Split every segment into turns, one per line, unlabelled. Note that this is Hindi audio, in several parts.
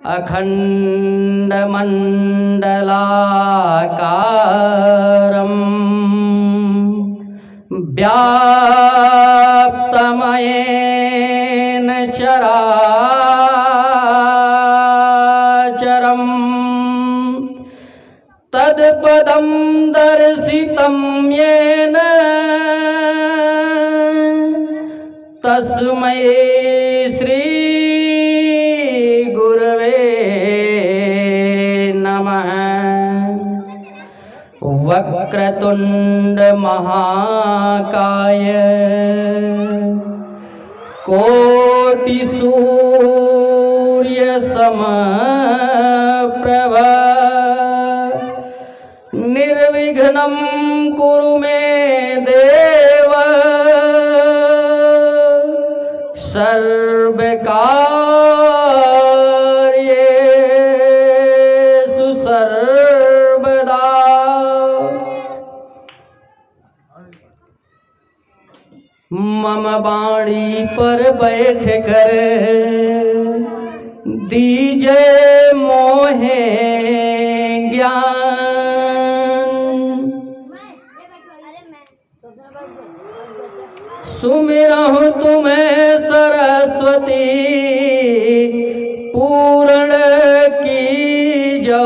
अखण्डमण्डलाकारं व्याप्तमयेन चराचरं तत्पदं दर्शितं येन तस्मै श्री गुरवे नमः। वक्रतुंड महाकाय कोटि सूर्य समप्रभा निर्विघ्नं कुरु मे देव सर्वकार्येषु सर्वदा। मम वाणी पर बैठ कर दीजे मोहे ज्ञान, सुमिरहु तुम्हें सरस्वती पूर्ण की जो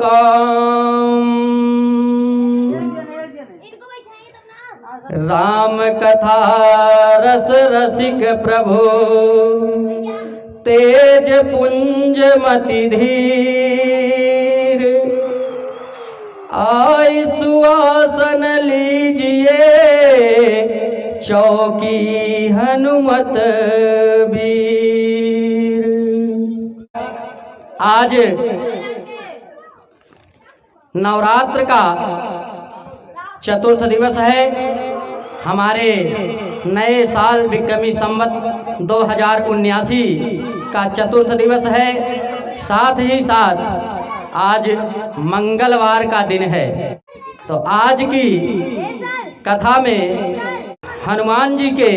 काम। राम कथा रस रसिक प्रभु तेज पुंज मति धीर, आई सुआसन लीजिए चौकी हनुमत वीर। आज नवरात्र का चतुर्थ दिवस है। हमारे नए साल विक्रमी संवत 2079 का चतुर्थ दिवस है। साथ ही साथ आज मंगलवार का दिन है। तो आज की कथा में हनुमान जी के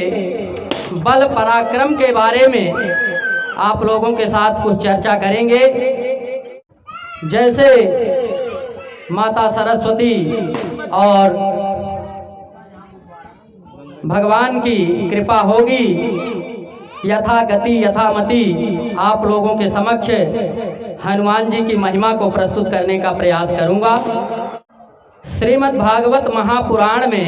बल पराक्रम के बारे में आप लोगों के साथ कुछ चर्चा करेंगे। जैसे माता सरस्वती और भगवान की कृपा होगी, यथा गति यथामति आप लोगों के समक्ष हनुमान जी की महिमा को प्रस्तुत करने का प्रयास करूंगा। श्रीमद् भागवत महापुराण में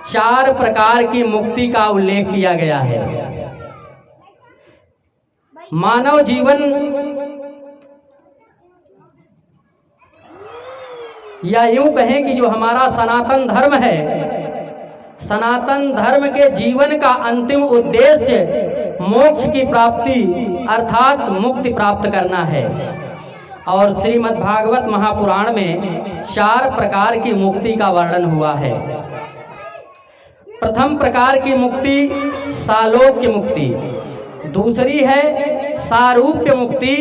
4 प्रकार की मुक्ति का उल्लेख किया गया है। मानव जीवन या यूं कहें कि जो हमारा सनातन धर्म है, सनातन धर्म के जीवन का अंतिम उद्देश्य मोक्ष की प्राप्ति अर्थात मुक्ति प्राप्त करना है। और श्रीमद् भागवत महापुराण में 4 प्रकार की मुक्ति का वर्णन हुआ है। प्रथम प्रकार की मुक्ति सालोक्य मुक्ति, दूसरी है सारूप्य मुक्ति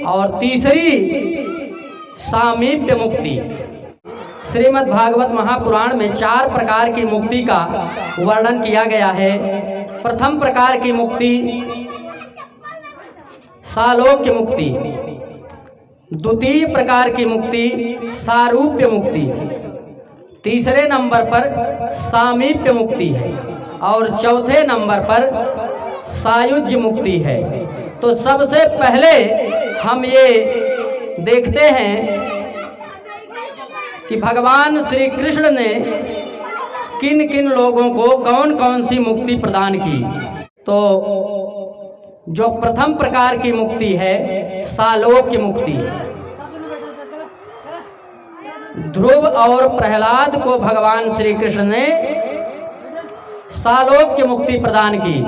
और तीसरी सामीप्य मुक्ति। श्रीमद् भागवत महापुराण में 4 प्रकार की मुक्ति का वर्णन किया गया है। प्रथम प्रकार की मुक्ति सालोक्य मुक्ति, द्वितीय प्रकार की मुक्ति सारूप्य मुक्ति, तीसरे नंबर पर सामीप्य मुक्ति है और चौथे नंबर पर सायुज्य मुक्ति है। तो सबसे पहले हम ये देखते हैं कि भगवान श्री कृष्ण ने किन किन लोगों को कौन कौन सी मुक्ति प्रदान की। तो जो प्रथम प्रकार की मुक्ति है सालोक्य मुक्ति, ध्रुव और प्रहलाद को भगवान श्री कृष्ण ने सालोक्य मुक्ति प्रदान की,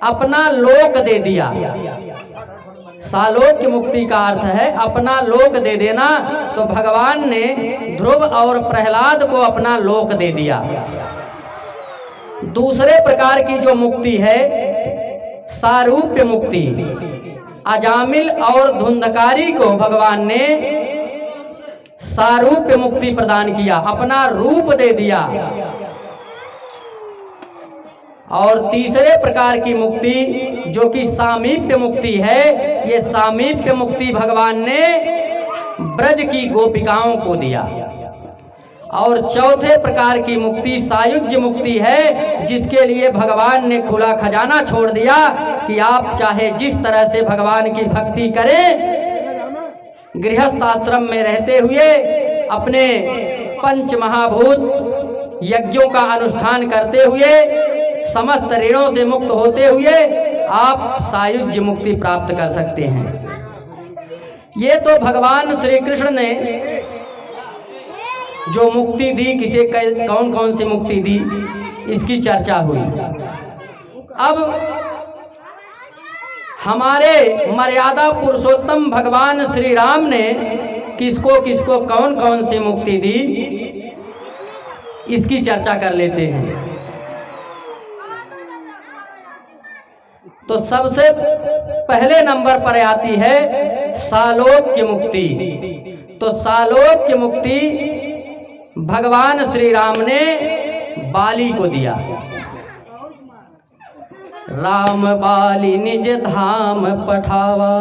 अपना लोक दे दिया। सालोक्य मुक्ति का अर्थ है अपना लोक दे देना। तो भगवान ने ध्रुव और प्रहलाद को अपना लोक दे दिया। दूसरे प्रकार की जो मुक्ति है सारूप्य मुक्ति, अजामिल और धुंधकारी को भगवान ने सारूप्य मुक्ति प्रदान किया, अपना रूप दे दिया। और तीसरे प्रकार की मुक्ति जो कि सामीप्य मुक्ति है, ये सामीप्य मुक्ति भगवान ने ब्रज की गोपिकाओं को दिया। और चौथे प्रकार की मुक्ति सायुज्य मुक्ति है, जिसके लिए भगवान ने खुला खजाना छोड़ दिया कि आप चाहे जिस तरह से भगवान की भक्ति करें, गृहस्थ आश्रम में रहते हुए अपने पंच महाभूत यज्ञों का अनुष्ठान करते हुए, समस्त ऋणों से मुक्त होते हुए आप सायुज्य मुक्ति प्राप्त कर सकते हैं। ये तो भगवान श्री कृष्ण ने जो मुक्ति दी, किसे कौन कौन सी मुक्ति दी, इसकी चर्चा हुई। अब हमारे मर्यादा पुरुषोत्तम भगवान श्री राम ने किसको किसको कौन कौन सी मुक्ति दी, इसकी चर्चा कर लेते हैं। तो सबसे पहले नंबर पर आती है सालोक्य मुक्ति। तो सालोक्य मुक्ति भगवान श्री राम ने बाली को दिया। राम बाली निज धाम पठावा,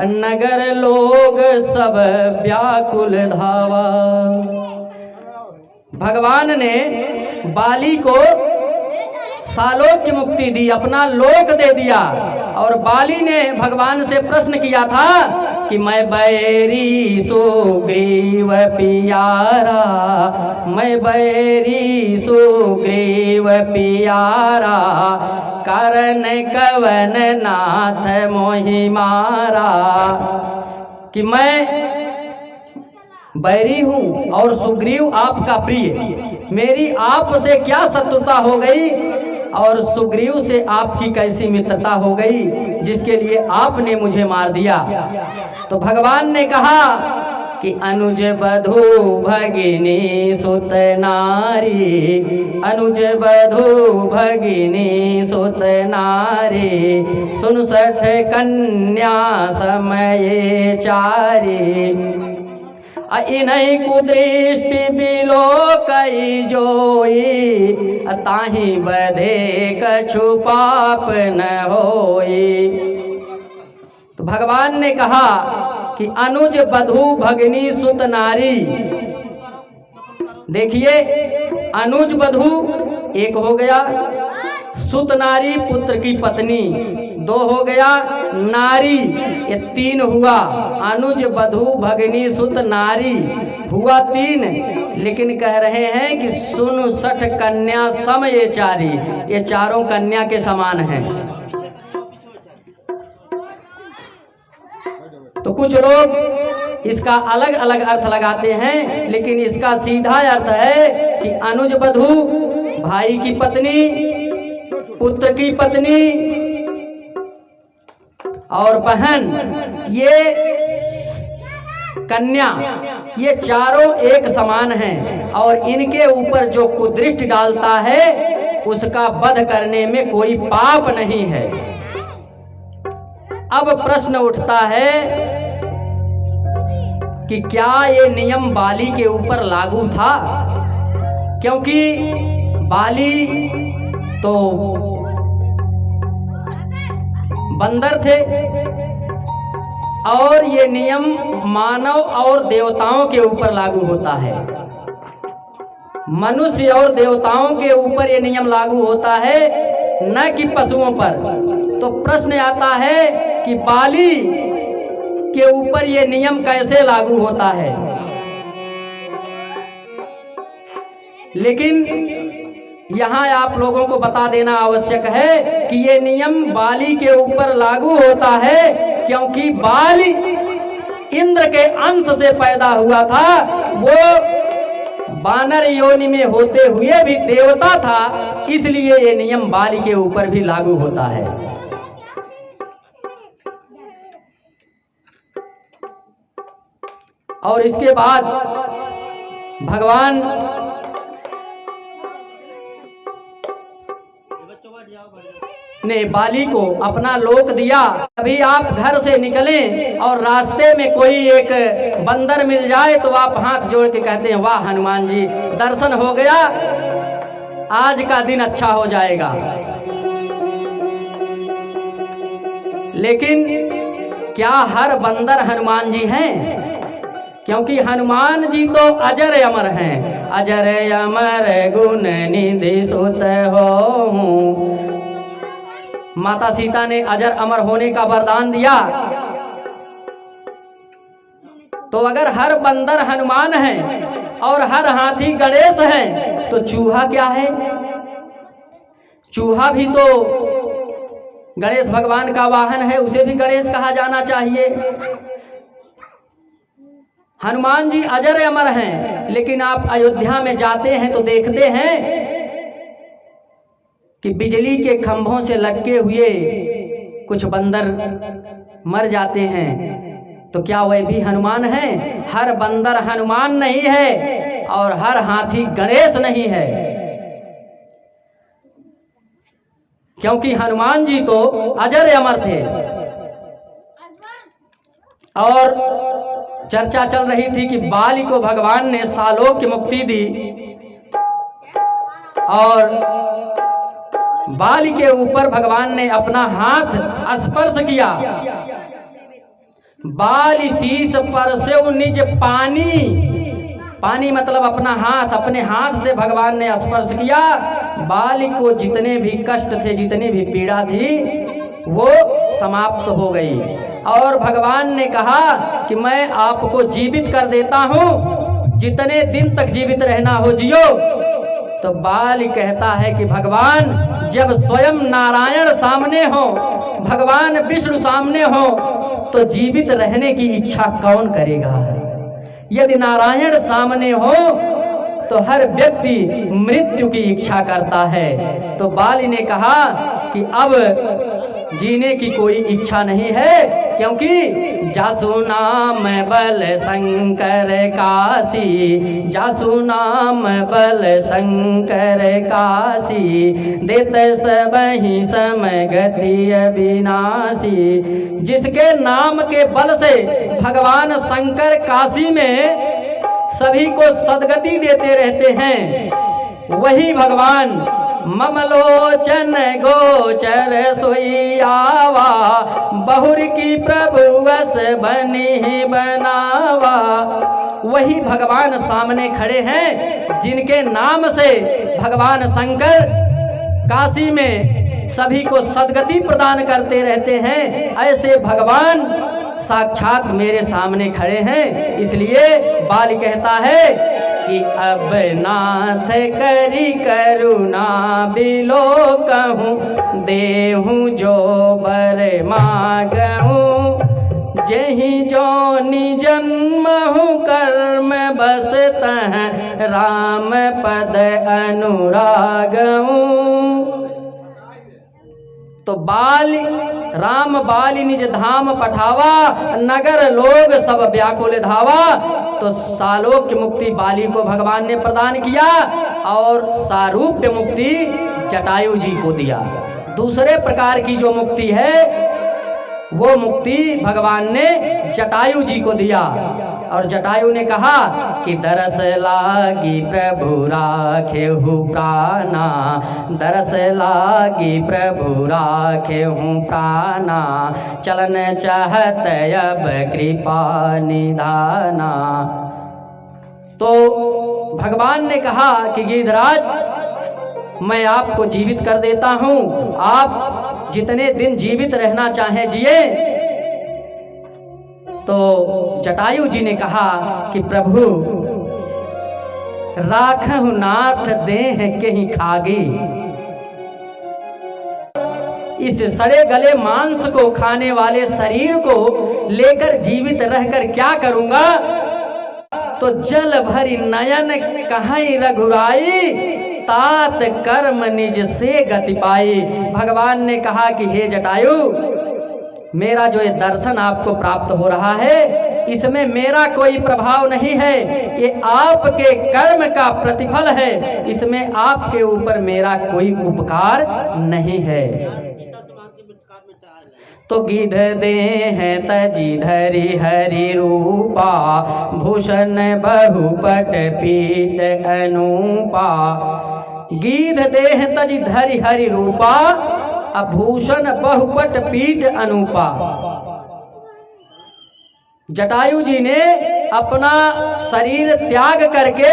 नगर लोग सब व्याकुल धावा। भगवान ने बाली को सालोक्य मुक्ति दी, अपना लोक दे दिया। और बाली ने भगवान से प्रश्न किया था कि मैं बैरी सुग्रीव पियारा, मैं बैरी सुग्रीव पियारा, कारण कवन नाथ मोहि मारा। कि मैं बैरी हूँ और सुग्रीव आपका प्रिय, मेरी आप से क्या शत्रुता हो गई और सुग्रीव से आपकी कैसी मित्रता हो गई जिसके लिए आपने मुझे मार दिया। तो भगवान ने कहा कि अनुज बधू भगिनी सुत नारी, अनुज बधू भगिनी सुत नारी, 69 कन्या समय चारी। इन्हीं कुदृष्टि बिलो कई जोई, ताही बधे कछु पाप न होई। तो भगवान ने कहा कि अनुज बधू भगिनी सुत नारी। देखिए, अनुज बधू एक हो गया, सुत नारी पुत्र की पत्नी दो हो गया, नारी ये 3 हुआ। अनुज बधू भगिनी सुत नारी हुआ 3, लेकिन कह रहे हैं कि 69 कन्या सम ये चारी, ये चारों कन्या के समान हैं। तो कुछ लोग इसका अलग अलग अर्थ लगाते हैं, लेकिन इसका सीधा अर्थ है कि अनुज बधू भाई की पत्नी, पुत्र की पत्नी और बहन, ये कन्या, ये चारों एक समान हैं और इनके ऊपर जो कुदृष्टि डालता है उसका वध करने में कोई पाप नहीं है। अब प्रश्न उठता है कि क्या ये नियम बाली के ऊपर लागू था, क्योंकि बाली तो बंदर थे और ये नियम मानव और देवताओं के ऊपर लागू होता है। मनुष्य और देवताओं के ऊपर ये नियम लागू होता है, न कि पशुओं पर। तो प्रश्न आता है कि बाली के ऊपर ये नियम कैसे लागू होता है। लेकिन यहाँ आप लोगों को बता देना आवश्यक है कि ये नियम बाली के ऊपर लागू होता है, क्योंकि बाली इंद्र के अंश से पैदा हुआ था। वो बानर योनि में होते हुए भी देवता था, इसलिए ये नियम बाली के ऊपर भी लागू होता है। और इसके बाद भगवान ने बाली को अपना लोक दिया। अभी आप घर से निकलें और रास्ते में कोई एक बंदर मिल जाए तो आप हाथ जोड़ के कहते हैं, वाह हनुमान जी, दर्शन हो गया, आज का दिन अच्छा हो जाएगा। लेकिन क्या हर बंदर हनुमान जी हैं? क्योंकि हनुमान जी तो अजर अमर हैं। अजर अमर गुण निधि सुत हो। माता सीता ने अजर अमर होने का वरदान दिया। तो अगर हर बंदर हनुमान है और हर हाथी गणेश है, तो चूहा क्या है? चूहा भी तो गणेश भगवान का वाहन है, उसे भी गणेश कहा जाना चाहिए। हनुमान जी अजर अमर हैं, लेकिन आप अयोध्या में जाते हैं तो देखते हैं कि बिजली के खंभों से लटके हुए कुछ बंदर मर जाते हैं। तो क्या वह भी हनुमान हैं? हर बंदर हनुमान नहीं है और हर हाथी गणेश नहीं है, क्योंकि हनुमान जी तो अजर अमर थे। और चर्चा चल रही थी कि बाली को भगवान ने सालोक की मुक्ति दी और बाली के ऊपर भगवान ने अपना हाथ स्पर्श किया। बाली शीश पर से निज पानी, पानी मतलब अपना हाथ, अपने हाथ से भगवान ने स्पर्श किया। बाली को जितने भी कष्ट थे, जितनी भी पीड़ा थी, वो समाप्त हो गई। और भगवान ने कहा कि मैं आपको जीवित कर देता हूं, जितने दिन तक जीवित रहना हो जियो। तो बाली कहता है कि भगवान, जब स्वयं नारायण सामने हो, भगवान विष्णु सामने हो, तो जीवित रहने की इच्छा कौन करेगा? यदि नारायण सामने हो तो हर व्यक्ति मृत्यु की इच्छा करता है। तो बाली ने कहा कि अब जीने की कोई इच्छा नहीं है, क्योंकि जासु नाम बल शंकर काशी, जासु नाम बल शंकर काशी, देते सब ही समय गति अविनाशी। जिसके नाम के बल से भगवान शंकर काशी में सभी को सदगति देते रहते हैं, वही भगवान ममलोचन गोचर सोई आवा, बहुर की प्रभु वस बनी बनावा। वही भगवान सामने खड़े हैं, जिनके नाम से भगवान शंकर काशी में सभी को सदगति प्रदान करते रहते हैं। ऐसे भगवान साक्षात मेरे सामने खड़े हैं। इसलिए बाली कहता है कि अब नाथ करी करुणा बिलो कहूँ, देहूँ जो बर मागहूँ, जेहि जोनि जन्महु कर्म बसतह, राम पद अनुरागहूँ। तो बाली राम बाली निज धाम पठावा, नगर लोग सब व्याकुल धावा। तो सालोक्य मुक्ति बाली को भगवान ने प्रदान किया और सारूप्य मुक्ति जटायु जी को दिया। दूसरे प्रकार की जो मुक्ति है, वो मुक्ति भगवान ने जटायु जी को दिया। और जटायु ने कहा कि दरस लागी प्रभु राखेहु प्राणा, दरस लागी प्रभु राखेहु प्राणा, चलन चाहत अब कृपा निधाना। तो भगवान ने कहा कि गिरिधराज, मैं आपको जीवित कर देता हूं, आप जितने दिन जीवित रहना चाहें जिए। तो जटायु जी ने कहा कि प्रभु राखहु नाथ देह के ही खागे, इस सड़े गले मांस को खाने वाले शरीर को लेकर जीवित रहकर क्या करूंगा? तो जल भरी नयन कहाई रघुराई, तात कर्म निज से गति पाई। भगवान ने कहा कि हे जटायु, मेरा जो ये दर्शन आपको प्राप्त हो रहा है, इसमें मेरा कोई प्रभाव नहीं है, ये आपके कर्म का प्रतिफल है, इसमें आपके ऊपर मेरा कोई उपकार नहीं है। तो गिध देह तजी धरि हरि रूपा, भूषण बहुपट पीठ अनूपा। गीध देह तजी धरि हरि रूपा, आभूषण बहुपट पीठ अनूपा। जटायु जी ने अपना शरीर त्याग करके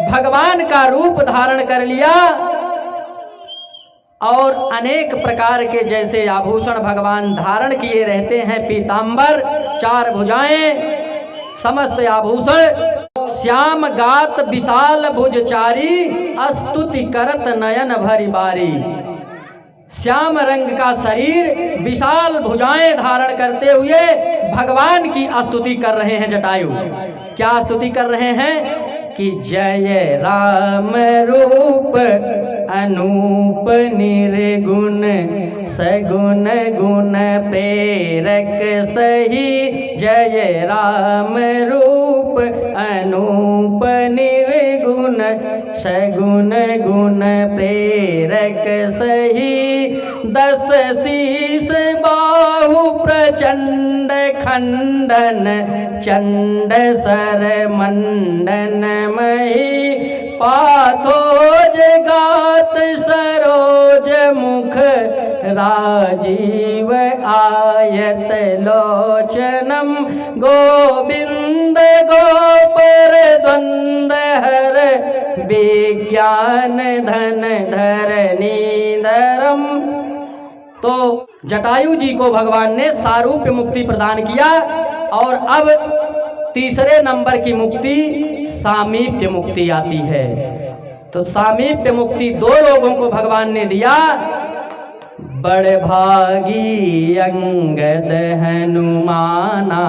भगवान का रूप धारण कर लिया और अनेक प्रकार के जैसे आभूषण भगवान धारण किए रहते हैं, पीतांबर, 4 भुजाएं, समस्त आभूषण, श्याम गात विशाल भुजचारी, स्तुति करत नयन भरी बारी। श्याम रंग का शरीर, विशाल भुजाएं धारण करते हुए भगवान की स्तुति कर रहे हैं जटायु। क्या स्तुति कर रहे हैं कि जय राम रूप अनूप निर्गुण, सगुण गुण प्रेरक सही। जय राम रूप अनूप निर्गुण, सगुण गुण प्रेरक सही। 10 शीस बाहु प्रचंड खंडन, चंड सर मंडन मही। पाथोज गात सरोज मुख, राजीव आयत लोचनम। गोविंद गोपर द्वंद हर, विज्ञान धन धरनी धरम। तो जटायु जी को भगवान ने सारूप्य मुक्ति प्रदान किया और अब तीसरे नंबर की मुक्ति सामीप्य मुक्ति आती है। तो सामीप्य मुक्ति 2 लोगों को भगवान ने दिया। बड़ भागी अंगद हनुमाना,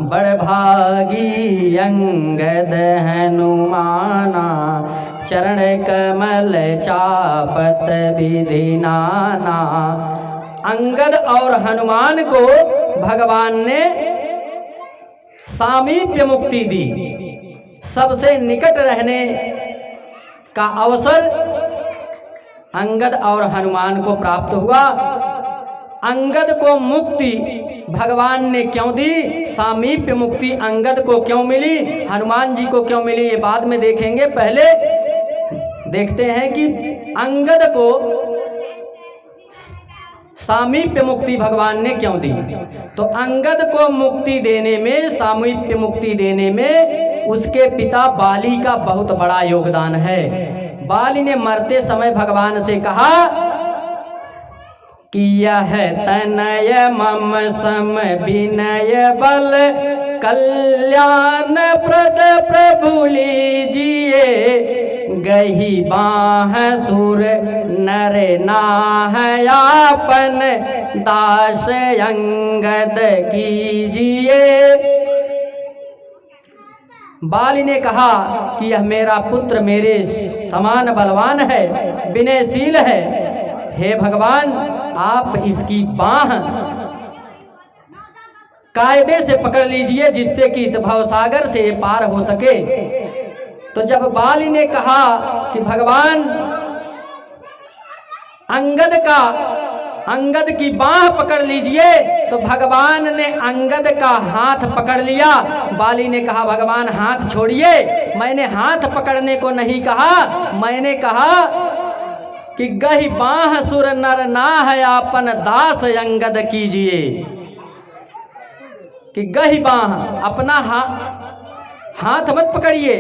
बड़ भागी अंगद हनुमाना। चरण कमल चापत विधि नाना। अंगद और हनुमान को भगवान ने सामीप्य मुक्ति दी, सबसे निकट रहने का अवसर अंगद और हनुमान को प्राप्त हुआ। अंगद को मुक्ति भगवान ने क्यों दी, सामीप्य मुक्ति अंगद को क्यों मिली, हनुमान जी को क्यों मिली, ये बाद में देखेंगे। पहले देखते हैं कि अंगद को सामीप्य मुक्ति भगवान ने क्यों दी। तो अंगद को मुक्ति देने में, सामीप्य मुक्ति देने में उसके पिता बाली का बहुत बड़ा योगदान है। बाली ने मरते समय भगवान से कहा कि यह तनय मम सम विनय बल, कल्याण प्रद प्रभु लीजिए। गही बाह सुर नर नाहयापन, दास अंगद कीजिए। बाली ने कहा कि यह मेरा पुत्र मेरे समान बलवान है, विनयशील है। हे भगवान, आप इसकी बाह कायदे से पकड़ लीजिए जिससे कि इस भवसागर से पार हो सके। तो जब बाली ने कहा कि भगवान अंगद की बाह पकड़ लीजिए, तो भगवान ने अंगद का हाथ पकड़ लिया। बाली ने कहा भगवान हाथ छोड़िए, मैंने हाथ पकड़ने को नहीं कहा, मैंने कहा कि गही बाह सुर नर नाहयापन, दास अंगद कीजिए। कि गही बाह, अपना हाथ मत पकड़िए।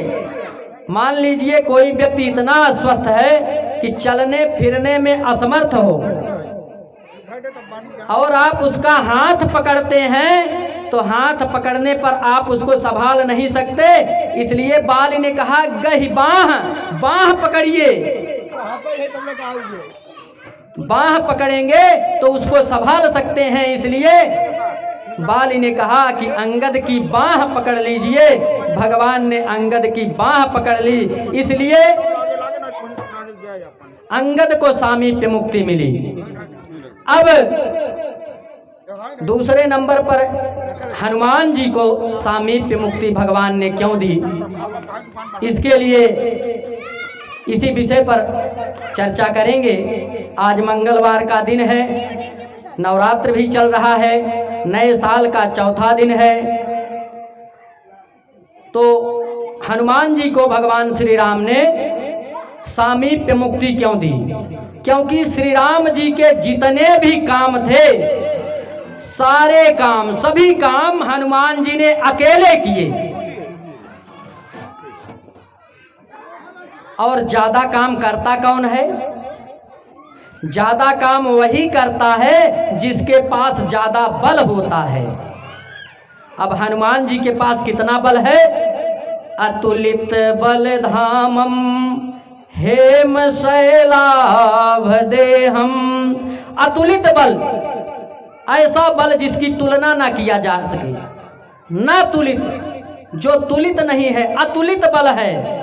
मान लीजिए कोई व्यक्ति इतना अस्वस्थ है कि चलने फिरने में असमर्थ हो और आप उसका हाथ पकड़ते हैं, तो हाथ पकड़ने पर आप उसको संभाल नहीं सकते। इसलिए बाली ने कहा गही बाह पकड़िए। बाह पकड़ेंगे तो उसको संभाल सकते हैं। इसलिए बाली ने कहा कि अंगद की बाह पकड़ लीजिए। भगवान ने अंगद की बाह पकड़ ली, इसलिए अंगद को सामीप्य मुक्ति मिली। अब दूसरे नंबर पर हनुमान जी को सामीप्य मुक्ति भगवान ने क्यों दी, इसके लिए इसी विषय पर चर्चा करेंगे। आज मंगलवार का दिन है, नवरात्र भी चल रहा है, नए साल का चौथा दिन है। तो हनुमान जी को भगवान श्री राम ने सामीप्य मुक्ति क्यों दी, क्योंकि श्री राम जी के जितने भी काम थे, सारे काम, सभी काम हनुमान जी ने अकेले किए। और ज्यादा काम करता कौन है? ज्यादा काम वही करता है जिसके पास ज्यादा बल होता है। अब हनुमान जी के पास कितना बल है? अतुलित बल धामम हेम शैलाभ देहम। अतुलित बल, ऐसा बल जिसकी तुलना ना किया जा सके। ना तुलित, जो तुलित नहीं है, अतुलित बल है।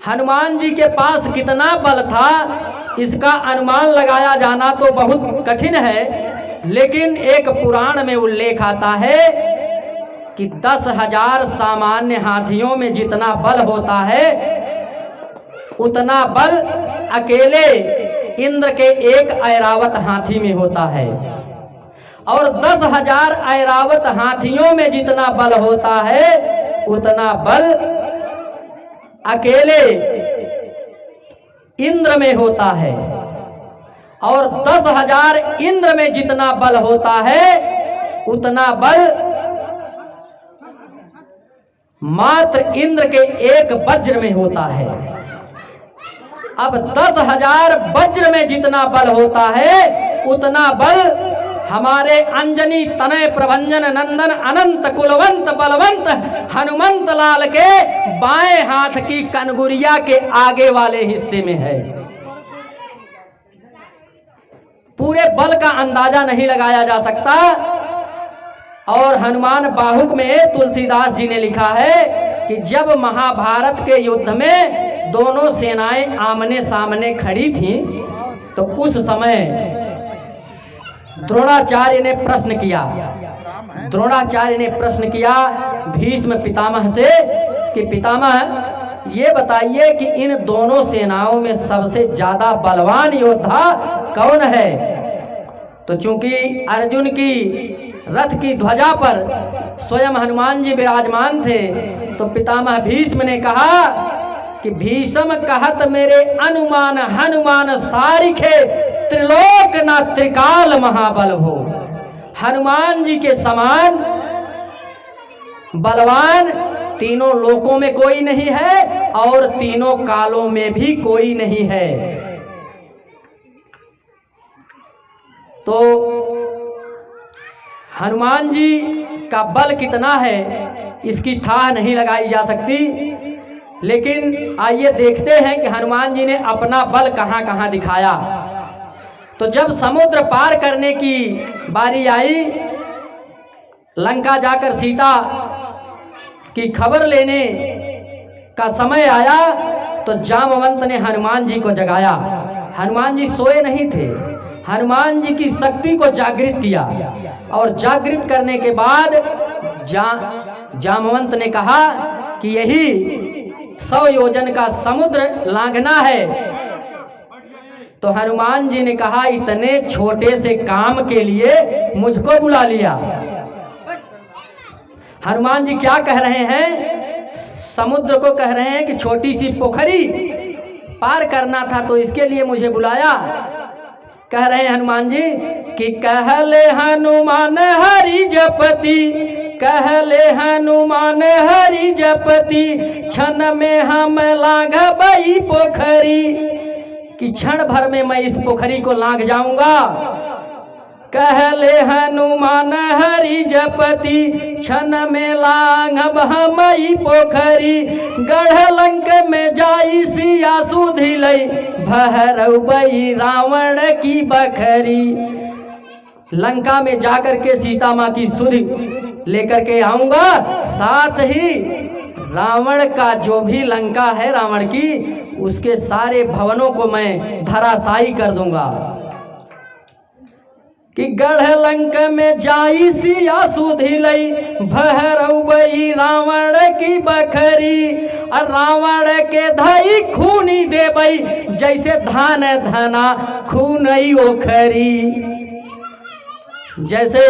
हनुमान जी के पास कितना बल था, इसका अनुमान लगाया जाना तो बहुत कठिन है, लेकिन एक पुराण में उल्लेख आता है कि 10,000 सामान्य हाथियों में जितना बल होता है, उतना बल अकेले इंद्र के एक ऐरावत हाथी में होता है। और 10,000 ऐरावत हाथियों में जितना बल होता है, उतना बल अकेले इंद्र में होता है। और 10,000 इंद्र में जितना बल होता है, उतना बल मात्र इंद्र के एक वज्र में होता है। अब 10,000 वज्र में जितना बल होता है, उतना बल हमारे अंजनी तनय प्रभंजन नंदन अनंत कुलवंत बलवंत हनुमंत लाल के बाएं हाथ की कनगुरिया के आगे वाले हिस्से में है। पूरे बल का अंदाजा नहीं लगाया जा सकता। और हनुमान बाहुक में तुलसीदास जी ने लिखा है कि जब महाभारत के युद्ध में दोनों सेनाएं आमने सामने खड़ी थीं, तो उस समय द्रोणाचार्य ने प्रश्न किया भीष्म पितामह से कि पितामह ये बताइए कि इन दोनों सेनाओं में सबसे ज्यादा बलवान योद्धा कौन है? तो चूंकि अर्जुन की रथ की ध्वजा पर स्वयं हनुमान जी विराजमान थे, तो पितामह भीष्म ने कहा कि भीष्म कहत मेरे अनुमान हनुमान सारिखे त्रिलोक ना त्रिकाल महाबल हो। हनुमान जी के समान बलवान तीनों लोकों में कोई नहीं है और तीनों कालों में भी कोई नहीं है। तो हनुमान जी का बल कितना है, इसकी थाह नहीं लगाई जा सकती। लेकिन आइए देखते हैं कि हनुमान जी ने अपना बल कहां कहां दिखाया। तो जब समुद्र पार करने की बारी आई, लंका जाकर सीता की खबर लेने का समय आया, तो जामवंत ने हनुमान जी को जगाया। हनुमान जी सोए नहीं थे, हनुमान जी की शक्ति को जागृत किया। और जागृत करने के बाद जामवंत ने कहा कि यही 100 योजन का समुद्र लांघना है। तो हनुमान जी ने कहा इतने छोटे से काम के लिए मुझको बुला लिया। हनुमान जी क्या कह रहे हैं? समुद्र को कह रहे हैं कि छोटी सी पोखरी पार करना था, तो इसके लिए मुझे बुलाया। कह रहे हैं हनुमान जी कि कहले हनुमान हरि जपति, कहले हनुमान हरि जपति, क्षण में हम लांघबई पोखरी, कि क्षण भर में मैं इस पोखरी को लांघ जाऊंगा। कहले हनुमान हरि जपति, क्षण में लांघब हमई पोखरी, गढ़ लंक में जाई सिया सुधिलई, भहरउबई रावण की बखरी। लंका में जाकर के सीता माँ की सुधि लेकर के आऊंगा, साथ ही रावण का जो भी लंका है रावण की, उसके सारे भवनों को मैं धराशायी कर दूंगा। कि गढ़ लंक में जाई सिया सुधिलई, भहरउबई रावण की बखरी, और रावण के धई खूनी देबई, जैसे धान धना खूनई ओखरी। जैसे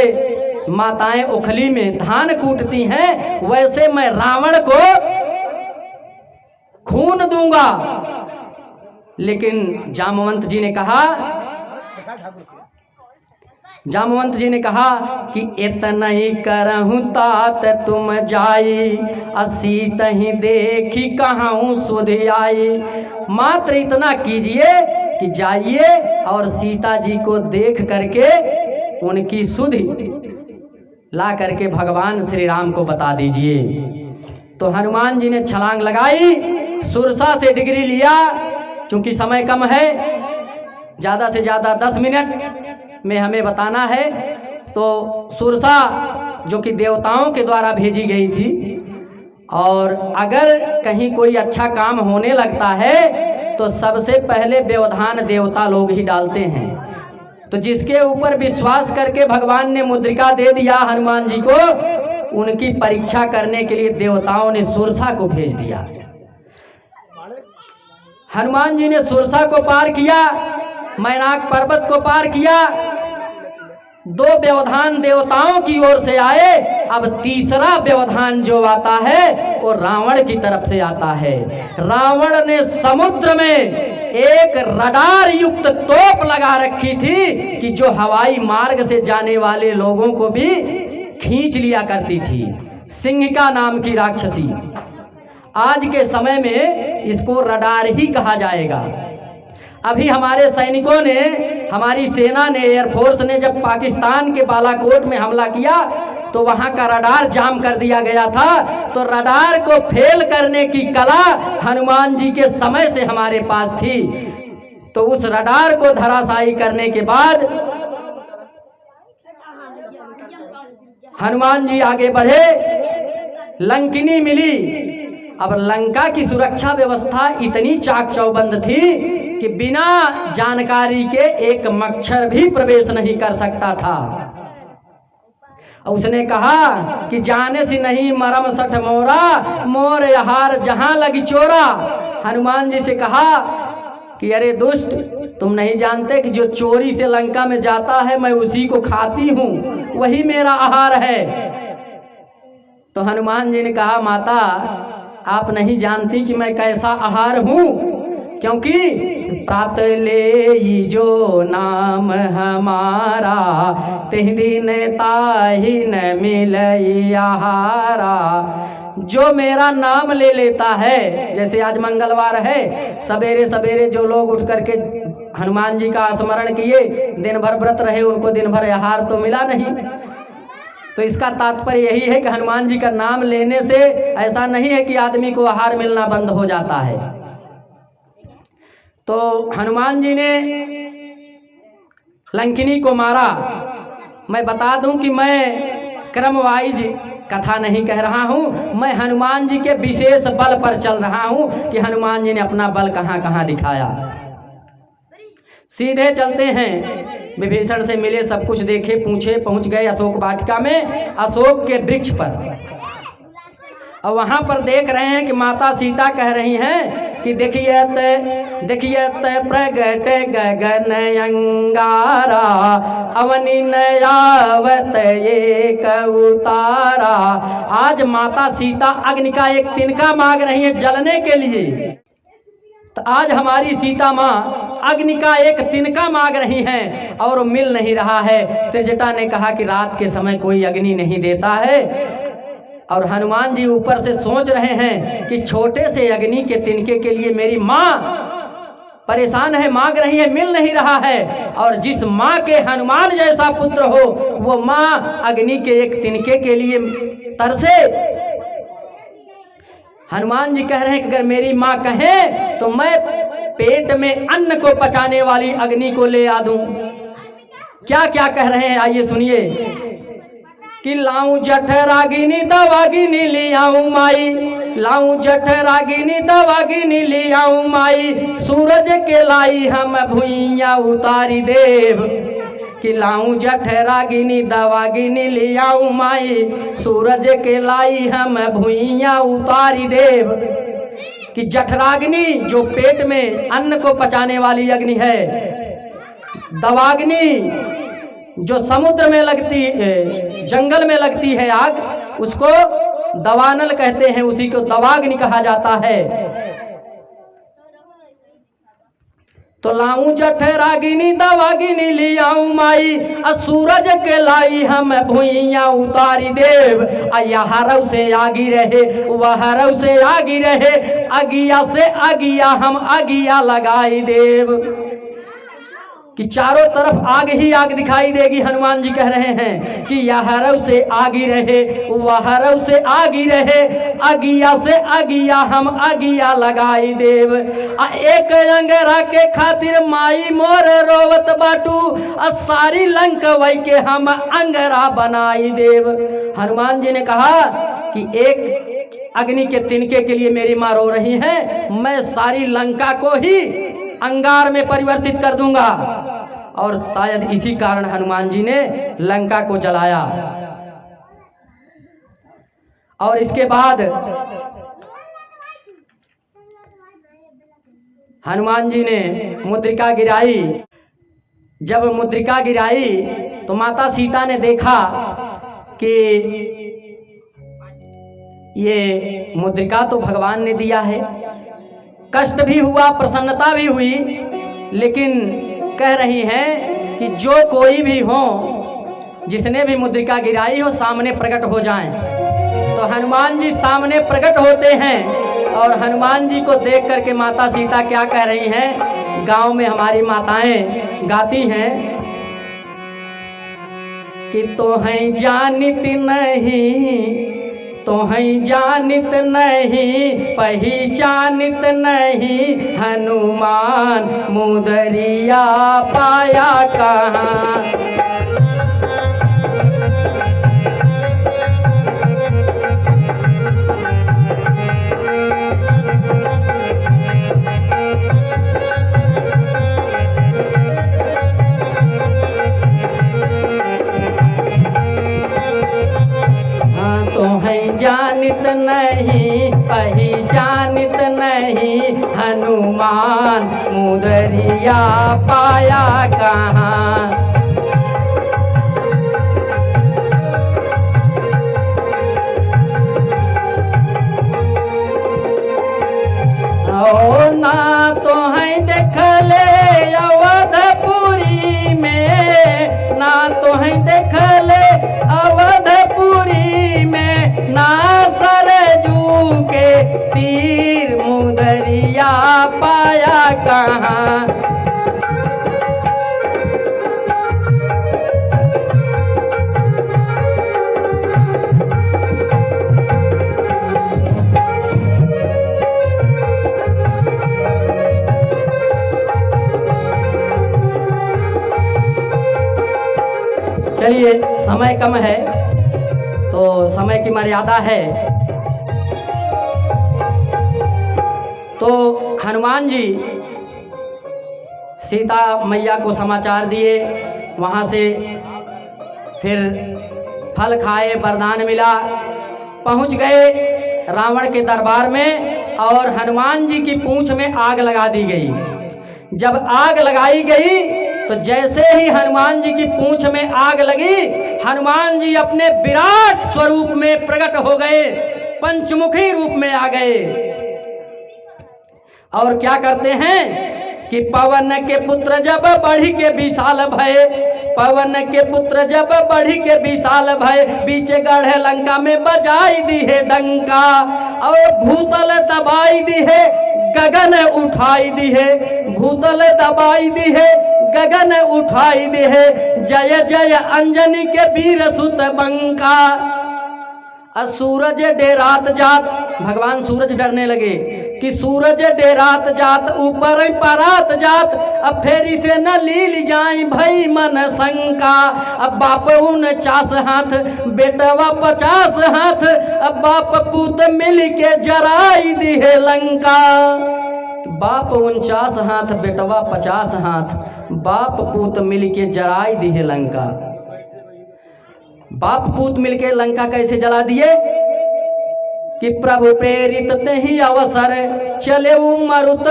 माताएं ओखली में धान कूटती हैं, वैसे मैं रावण को खून दूंगा लेकिन जामवंत जी ने कहा कि इतना ही करहूँ तात तुम जाई, असी तही देखी कहाऊँ सुध आई। मात्र इतना कीजिए कि जाइए और सीता जी को देख करके उनकी सुधि ला करके भगवान श्री राम को बता दीजिए। तो हनुमान जी ने छलांग लगाई, सुरसा से डिग्री लिया। चूंकि समय कम है, ज़्यादा से ज़्यादा 10 मिनट में हमें बताना है। तो सुरसा जो कि देवताओं के द्वारा भेजी गई थी, और अगर कहीं कोई अच्छा काम होने लगता है तो सबसे पहले व्यवधान देवता लोग ही डालते हैं। तो जिसके ऊपर विश्वास करके भगवान ने मुद्रिका दे दिया हनुमान जी को, उनकी परीक्षा करने के लिए देवताओं ने सुरसा को भेज दिया। हनुमान जी ने सुरसा को पार किया, मैनाक पर्वत को पार किया। 2 व्यवधान देवताओं की ओर से आए। अब तीसरा व्यवधान जो आता है वो रावण की तरफ से आता है। रावण ने समुद्र में एक रडार युक्त तोप लगा रखी थी कि जो हवाई मार्ग से जाने वाले लोगों को भी खींच लिया करती थी। सिंहिका नाम की राक्षसी। आज के समय में इसको रडार ही कहा जाएगा। अभी हमारे सैनिकों ने, हमारी सेना ने, एयरफोर्स ने जब पाकिस्तान के बालाकोट में हमला किया तो वहां का रडार जाम कर दिया गया था। तो रडार को फेल करने की कला हनुमान जी के समय से हमारे पास थी। तो उस रडार को धराशायी करने के बाद हनुमान जी आगे बढ़े, लंकिनी मिली। अब लंका की सुरक्षा व्यवस्था इतनी चाक चौबंद थी कि बिना जानकारी के एक मच्छर भी प्रवेश नहीं कर सकता था। उसने कहा कि जाने से नहीं मरम सठ मोरा, मोर यहार जहां लगी चोरा। हनुमान जी से कहा कि अरे दुष्ट, तुम नहीं जानते कि जो चोरी से लंका में जाता है मैं उसी को खाती हूँ, वही मेरा आहार है। तो हनुमान जी ने कहा, माता आप नहीं जानती कि मैं कैसा आहार हूँ, क्योंकि प्रात ले जो नाम हमारा, तिह दिन ताहि न मिलई आहारा। जो मेरा नाम ले लेता है, जैसे आज मंगलवार है, सवेरे सवेरे जो लोग उठ करके हनुमान जी का स्मरण किए, दिन भर व्रत रहे, उनको दिन भर आहार तो मिला नहीं। तो इसका तात्पर्य यही है कि हनुमान जी का नाम लेने से ऐसा नहीं है कि आदमी को आहार मिलना बंद हो जाता है। तो हनुमान जी ने लंकिनी को मारा। मैं बता दूं कि मैं क्रम वाइज कथा नहीं कह रहा हूं, मैं हनुमान जी के विशेष बल पर चल रहा हूं कि हनुमान जी ने अपना बल कहां कहां दिखाया। सीधे चलते हैं, विभीषण से मिले, सब कुछ देखे, पूछे, पहुंच गए अशोक वाटिका में, अशोक के वृक्ष पर। और वहां पर देख रहे हैं कि माता सीता कह रही हैं कि देखिए प्रगट गगन अंगारा, अवनि नयावत एक उतारा। आज माता सीता अग्नि का एक तिनका मांग रही है जलने के लिए। तो आज हमारी सीता माँ अग्नि का एक तिनका मांग रही हैं और मिल नहीं रहा है। त्रिजटा ने कहा कि रात के समय कोई अग्नि नहीं देता है। और हनुमान जी ऊपर से सोच रहे हैं कि छोटे से अग्नि के तिनके के लिए मेरी माँ परेशान है, मांग रही है, मिल नहीं रहा है। और जिस माँ के हनुमान जैसा पुत्र हो, वो माँ अग्नि के एक तिनके के लिए तरसे। हनुमान जी कह रहे हैं कि अगर मेरी माँ कहे तो मैं पेट में अन्न को पचाने वाली अग्नि को ले आ दूं। क्या क्या कह रहे हैं, आइए सुनिए। कि लाऊं जठ रागिनी दवागिनी ले आऊं माई, लाऊं जठ रागिनी दवागिनी ले आऊं माई, सूरज के लाई हम भुइया उतारी देव। कि लाऊं जठ रागिनी दवागिनी ले आऊं माई, सूरज के लाई हम भुइया उतारी देव। कि जठराग्नि जो पेट में अन्न को पचाने वाली अग्नि है, दवाग्नि जो समुद्र में लगती है, जंगल में लगती है आग, उसको दवानल कहते हैं, उसी को दवाग्नि कहा जाता है। तो लाऊं जठरागिनी दवागिनी लियाऊं माई, सूरज के लाई हम भुइया उतारी देव। यहरव से आगी रहे वहरव से आगी रहे, अगिया से अगिया हम अगिया लगाई देव। कि चारों तरफ आग ही आग दिखाई देगी। हनुमान जी कह रहे हैं कि यहरव से आगी रहे वहरव से आगी रहे, अगिया से अगिया हम अगिया लगाई देव। एक अंगरा के खातिर माई मोर रोवत बाटू, सारी लंकवई के हम अंगरा बनाई देव। हनुमान जी ने कहा कि एक अग्नि के तिनके के लिए मेरी माँ रो रही है, मैं सारी लंका को ही अंगार में परिवर्तित कर दूंगा। और शायद इसी कारण हनुमान जी ने लंका को जलाया। और इसके बाद हनुमान जी ने मुद्रिका गिराई। जब मुद्रिका गिराई तो माता सीता ने देखा कि ये मुद्रिका तो भगवान ने दिया है। कष्ट भी हुआ, प्रसन्नता भी हुई, लेकिन कह रही हैं कि जो कोई भी हो, जिसने भी मुद्रिका गिराई हो, सामने प्रकट हो जाएं। तो हनुमान जी सामने प्रकट होते हैं और हनुमान जी को देख करके माता सीता क्या कह रही हैं, गांव में हमारी माताएं गाती हैं कि तो हैं जानित नहीं, तो हैं जानित नहीं, पहचानित नहीं, हनुमान मुदरिया पाया कहाँ। तो हैं जानित नहीं, पहचानित नहीं, हनुमान मुदरिया पाया कहाँ। ओ ना तो हैं देखले अवधपुरी में, ना तो हैं देखले अवधपुरी में, ना सरजू के तीर मुदरिया पाया कहाँ। चलिए, समय कम है तो समय की मर्यादा है। तो हनुमान जी सीता मैया को समाचार दिए, वहाँ से फिर फल खाए, वरदान मिला, पहुँच गए रावण के दरबार में और हनुमान जी की पूंछ में आग लगा दी गई। जब आग लगाई गई तो जैसे ही हनुमान जी की पूंछ में आग लगी, हनुमान जी अपने विराट स्वरूप में प्रकट हो गए, पंचमुखी रूप में आ गए। और क्या करते हैं कि पवन के पुत्र जब बढ़ी के विशाल भय, पवन के पुत्र जब बढ़ी के विशाल भय, बीच गढ़ लंका में बजाई दी है डंका, और भूतल दबाई दी है, गगन उठाई दी है, भूतल दबाई दी है, गगन उठाई दे है, जय जय अंजनी के वीर सुत बंका। सूरज डेरात जात, भगवान सूरज डरने लगे कि सूरज डेरात जात, ऊपर परात जात, अब फेरी से न लील जाए भई मन शंका। अब बाप 49 हाथ, बेटवा 50 हाथ, अब बाप पूत मिल के जराई दी है लंका। बाप 49 हाथ, बेटवा 50 हाथ, बाप पूत मिल के जराई दी है लंका। बाप पूत मिलके लंका कैसे जला दिए कि प्रभु प्रेरित ते ही अवसर चले मरुत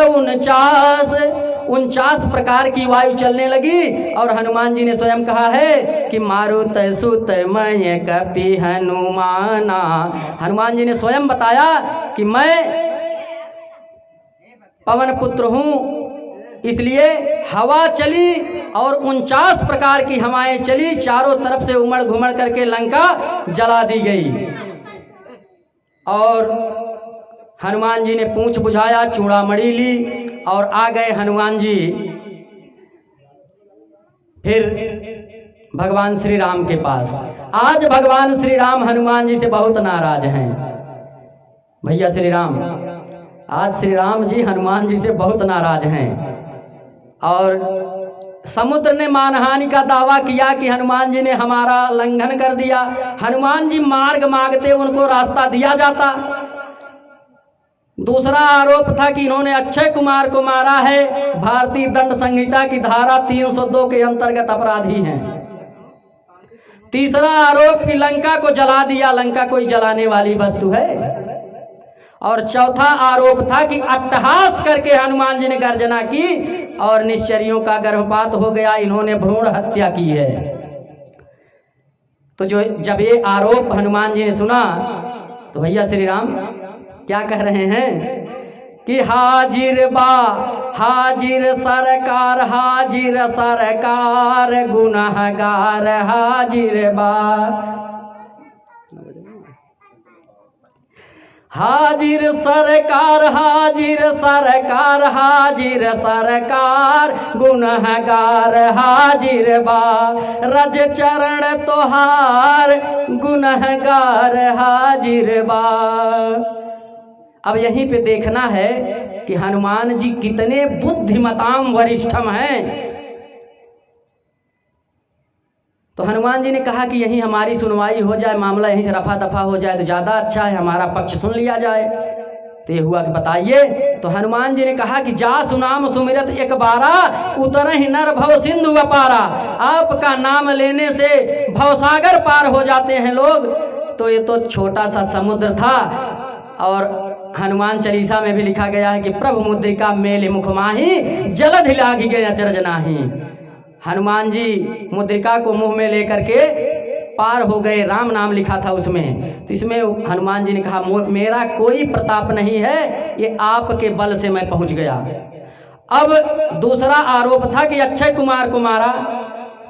49 प्रकार की वायु चलने लगी। और हनुमान जी ने स्वयं कहा है कि मारुत सुत मय कपि हनुमाना। हनुमान जी ने स्वयं बताया कि मैं पवन पुत्र हूँ, इसलिए हवा चली और 49 प्रकार की हवाएं चली, चारों तरफ से उमड़ घुमड़ करके लंका जला दी गई। और हनुमान जी ने पूंछ बुझाया, चूड़ामणि ली और आ गए हनुमान जी फिर भगवान श्री राम के पास। आज भगवान श्री राम हनुमान जी से बहुत नाराज हैं। भैया श्री राम, आज श्री राम जी हनुमान जी से बहुत नाराज हैं और समुद्र ने मानहानि का दावा किया कि हनुमान जी ने हमारा उल्लंघन कर दिया। हनुमान जी मार्ग मांगते, उनको रास्ता दिया जाता। दूसरा आरोप था कि इन्होंने अक्षय कुमार को मारा है, भारतीय दंड संहिता की धारा 302 के अंतर्गत अपराधी हैं। तीसरा आरोप कि लंका को जला दिया, लंका कोई जलाने वाली वस्तु है। और चौथा आरोप था कि अट्टहास करके हनुमान जी ने गर्जना की और निश्चरियों का गर्भपात हो गया, इन्होंने भ्रूण हत्या की है। तो जब ये आरोप हनुमान जी ने सुना तो भैया श्री राम क्या कह रहे हैं कि हाजिर बा हाजिर सरकार, हाजिर सरकार गुनाहगार हाजिर बा, हाजिर सरकार, हाजिर सरकार, हाजिर सरकार गुनहगार हाजिर बा, रज चरण तोहार गुनहगार हाजिर बा। अब यहीं पे देखना है कि हनुमान जी कितने बुद्धिमताम वरिष्ठम हैं। तो हनुमान जी ने कहा कि यहीं हमारी सुनवाई हो जाए, मामला यहीं से रफा दफा हो जाए तो ज़्यादा अच्छा है, हमारा पक्ष सुन लिया जाए। तो ये हुआ कि बताइए। तो हनुमान जी ने कहा कि जा सुनाम सुमिरत एक बारा, उतरहि नर भव सिंधु अपारा। आपका नाम लेने से भवसागर पार हो जाते हैं लोग। तो ये तो छोटा सा समुद्र था। और हनुमान चालीसा में भी लिखा गया है कि प्रभु मुद्रिका मेले मुख माही, जलधि लागी गया अचरज नाही। हनुमान जी मुद्रिका को मुंह में लेकर के पार हो गए, राम नाम लिखा था उसमें। तो इसमें हनुमान जी ने कहा मेरा कोई प्रताप नहीं है, ये आपके बल से मैं पहुंच गया। अब दूसरा आरोप था कि अक्षय कुमार को मारा।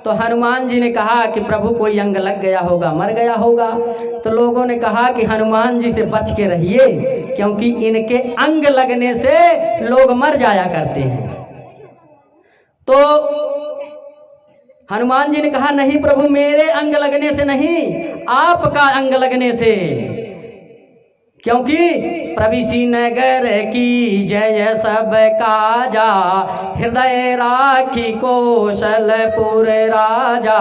तो हनुमान जी ने कहा कि प्रभु कोई अंग लग गया होगा, मर गया होगा। तो लोगों ने कहा कि हनुमान जी से बच के रहिए, क्योंकि इनके अंग लगने से लोग मर जाया करते हैं। तो हनुमान जी ने कहा नहीं प्रभु, मेरे अंग लगने से नहीं, आपका अंग लगने से, क्योंकि प्रविशी नगर की जय सब काजा, हृदय राखी कौशलपुर राजा।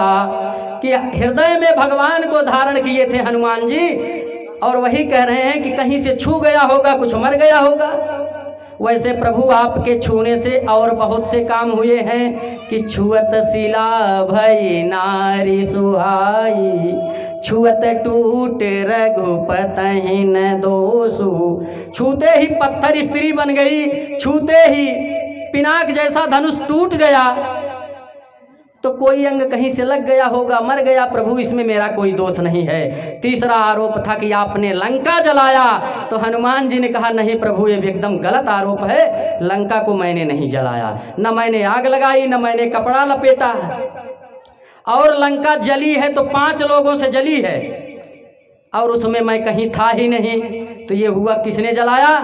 कि हृदय में भगवान को धारण किए थे हनुमान जी, और वही कह रहे हैं कि कहीं से छू गया होगा, कुछ मर गया होगा। वैसे प्रभु आपके छूने से और बहुत से काम हुए हैं कि छुअत शिला भई नारी सुहाई, छुअत टूट रघुपति न दोषु। छूते ही पत्थर स्त्री बन गई, छूते ही पिनाक जैसा धनुष टूट गया। तो कोई अंग कहीं से लग गया होगा, मर गया प्रभु, इसमें मेरा कोई दोष नहीं है। तीसरा आरोप था कि आपने लंका जलाया। तो हनुमान जी ने कहा नहीं प्रभु, ये एकदम गलत आरोप है, लंका को मैंने नहीं जलाया, न मैंने आग लगाई, न मैंने कपड़ा लपेटा। और लंका जली है तो 5 लोगों से जली है, और उसमें मैं कहीं था ही नहीं। तो ये हुआ किसने जलाया?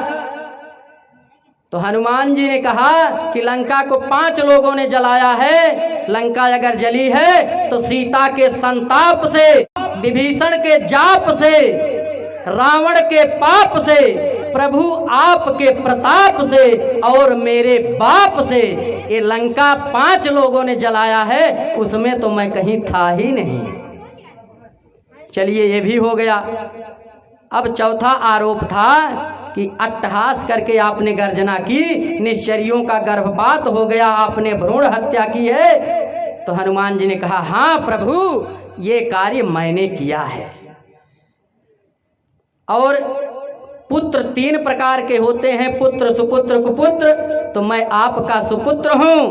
तो हनुमान जी ने कहा कि लंका को 5 लोगों ने जलाया है। लंका अगर जली है तो सीता के संताप से, विभीषण के जाप से, रावण के पाप से, प्रभु आपके प्रताप से और मेरे बाप से ये लंका 5 लोगों ने जलाया है, उसमें तो मैं कहीं था ही नहीं। चलिए ये भी हो गया। अब चौथा आरोप था कि अट्टहास करके आपने गर्जना की, निश्चरियों का गर्भपात हो गया, आपने भ्रूण हत्या की है। तो हनुमान जी ने कहा हाँ प्रभु, ये कार्य मैंने किया है। और पुत्र 3 प्रकार के होते हैं, पुत्र, सुपुत्र, कुपुत्र। तो मैं आपका सुपुत्र हूं,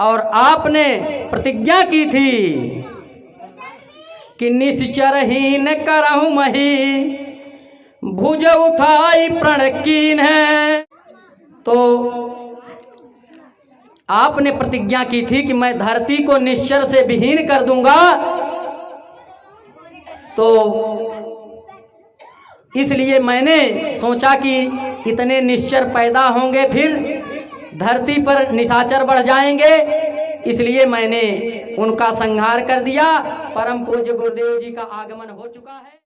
और आपने प्रतिज्ञा की थी कि निश्चरहीन करहूं मही, भुज उठाई प्रण कीन है। तो आपने प्रतिज्ञा की थी कि मैं धरती को निश्चर से विहीन कर दूंगा, तो इसलिए मैंने सोचा कि इतने निश्चर पैदा होंगे, फिर धरती पर निशाचर बढ़ जाएंगे, इसलिए मैंने उनका संहार कर दिया। परम पूज्य गुरुदेव जी का आगमन हो चुका है।